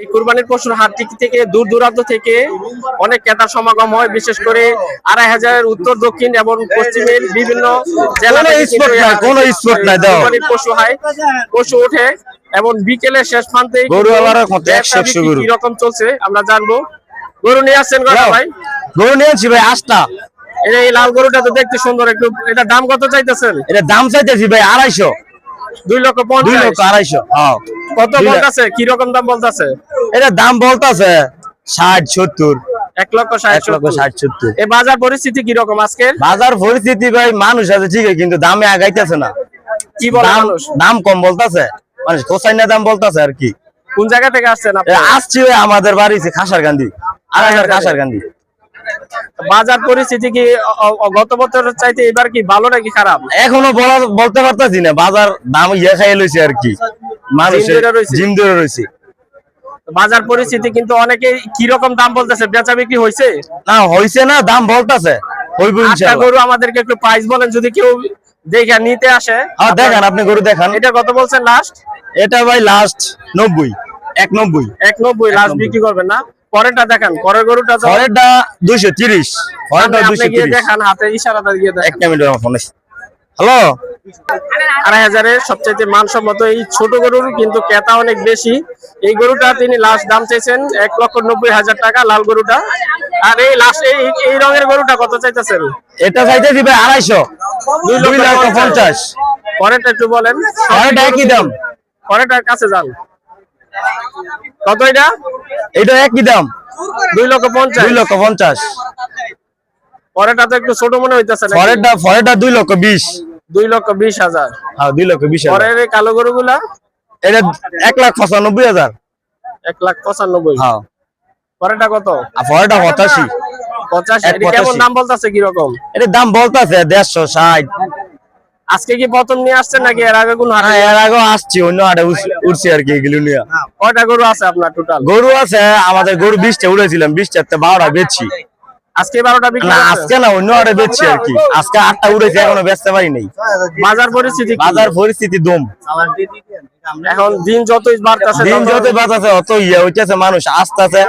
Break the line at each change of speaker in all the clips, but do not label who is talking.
এই কুরবানির পশুর হাট থেকে দূর দূরান্ত থেকে অনেক ক্রেতার সমাগম হয়, বিশেষ করে ২৫০০ উত্তর দক্ষিণ এবং পশ্চিমের বিভিন্ন জেলা পশু ওঠে এবং বিকেলের শেষ প্রান্তে কিরকম চলছে আমরা জানবো। গরু নিয়ে আসছেন ভাই?
গরু নিয়েছি ভাই ৮টা।
এই লাল গরুটা তো দেখতে সুন্দর, একটু এটা দাম কত চাইতেছেন?
এটা দাম চাইতেছি ভাই ২৫০।
২,৫০,০০০। কত বলতেছে, কি রকম দাম বলতেছে?
এটা দাম বলতেছে ৬০-৭০।
১,৬০,০০০। এই বাজার পরিস্থিতি কি রকম আজকে?
বাজার পরিস্থিতি ভাই মানুষ আছে ঠিকই, কিন্তু দামে আগাইতেছে না।
কি বলে মানুষ?
দাম কম বলতেছে, মানুষ কোসাইনা দাম বলতেছে আর কি।
কোন জায়গা থেকে আসছেন আপনি?
আসছি আমাদের বাড়ি খাসারকান্দি, খাসারকান্দি।
বাজার পরিস্থিতি কি গত বছরের চাইতে এবার কি ভালো নাকি খারাপ?
এখনো বলতে পারতাছি না, বাজার দাম খাইয়ে লইছে আর কি, মানুষ জিম ধরে রয়েছে।
বাজার পরিস্থিতি কিন্তু অনেকে কি রকম দাম বলতেছে, বেচা বিক্রি হইছে?
না হইছে না, দাম বলতেছে হইব ইনশাআল্লাহ।
গরু আমাদেরকে একটু প্রাইস বলেন, যদি কেউ দেখে নিতে আসে।
হ্যাঁ দেখান, আপনি গরু দেখান।
এটা কত বলছেন লাস্ট?
এটা ভাই লাস্ট ৯০, ১৯০।
১৯০ লাস্ট বিক্রি করবেন না? পরেরটা দেখান, পরের গরুটা।
পরেরটা ২৩০, পরেরটা ২৩০
দেখান, হাতে ইশারাটা দিয়ে দেখান।
একটা মিনিট আমার ফোন আছে। হ্যালো।
২৫০০-এর সবচেয়ে মানসম্মত এই ছোট গরুর কিন্তু ক্রেতা অনেক বেশি। এই গরুটা তিনি লাস্ট দাম চাইছেন ১,৯০,০০০ টাকা, লাল গরুটা। আর এই লাস্ট এই রঙের গরুটা কত চাইতেছেন?
এটা চাইতেছি ভাই ২৫০, ২,৫০,০০০।
পরেরটা একটু বলেন।
পরেরটা একই দাম।
পরেরটার কাছে যান। কত এটা?
এটা একই দাম,
২,৫০,০০০।
২,৫০,০০০।
পরেরটা তো একটু ছোট মনে হইতেছে।
পরেরটা ২,২০,০০০।
২,২০,০০০।
হ্যাঁ ২,২০,০০০।
পরের কালো গরুগুলা
এটা ১,৯৫,০০০।
১,৯৫,০০০।
হ্যাঁ।
পরেরটা কত?
পরেরটা ৮৫।
৮৫। এটা কেমন দাম বলতাছে, কি রকম?
এটা দাম বলতাছে ১৫০, ৬০।
আজকে কি প্রথম নিয়ে আসছেন নাকি এর আগে কোন হাটে?
এর আগে আসছি, অন্য হাটে উঠছি আর কি এগুলো নিয়ে।
কয়টা গরু আছে আপনার টোটাল?
গরু আছে আমাদের, গরু ২০টা উড়েছিলাম, ২০টাতে ১২টা বেচছি।
আজকে ১২টা বিক্রি?
না আজকে না, অন্য হাটে বেচছি আর কি। আজকে ৮টা উড়েছে, এখনো বেচতে পারি নাই।
বাজার পরিস্থিতি
দম।
এখন দিন যতই বাড়তেছে
অত হইতেছে, মানুষ আসতেছে,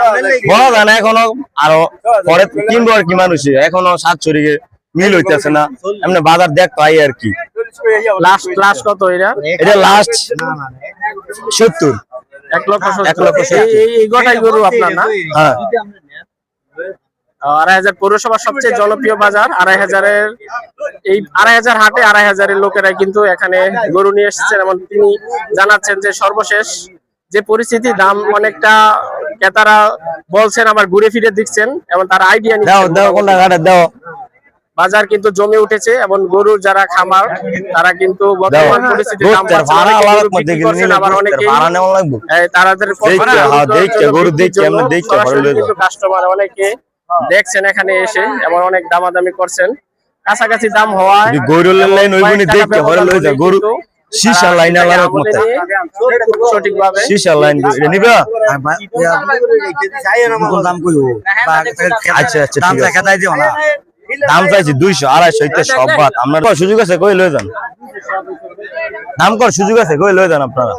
বলা যায় না এখনো। আরো পরে কিনবো আর কি, মানুষ এখনো ৭০ মিল হইতেছে না, এমনি বাজার দেখ পাই আর কি।
লাস্ট কত এটা?
এটা লাস্ট ৭০।
১,৭০,০০০। এই গোটাই গরু আপনার না?
হ্যাঁ।
২৫০০ পৌরসভার সবচেয়ে জনপ্রিয় বাজার। ২৫০০-এর এই ২৫০০ হাটে ২৫০০-এর লোকেরাই কিন্তু এখানে গরু নিয়ে এসেছেন এবং তিনি জানাচ্ছেন যে সর্বশেষ যে পরিস্থিতি, দাম অনেকটা ক্রেতারা বলছেন, আবার ঘুরে ফিরে দেখছেন এবং তার আইডিয়া
দাও।
বাজার কিন্তু জমে উঠেছে এবং গরুর যারা খামার তারা কিন্তু বর্তমান পরিস্থিতি দাম আবার অনেকে কাস্টমার অনেকে দেখছেন এখানে এসে এবং অনেক দামাদামি করছেন। কাছাকাছি দাম হওয়ায় সঠিকভাবে
দাম চাইছি ২০০, ২৫০ সব বাদ। আপনার সুযোগ আছে কই লয়ে যান, দাম কর সুযোগ আছে কই লয়ে যান আপনারা।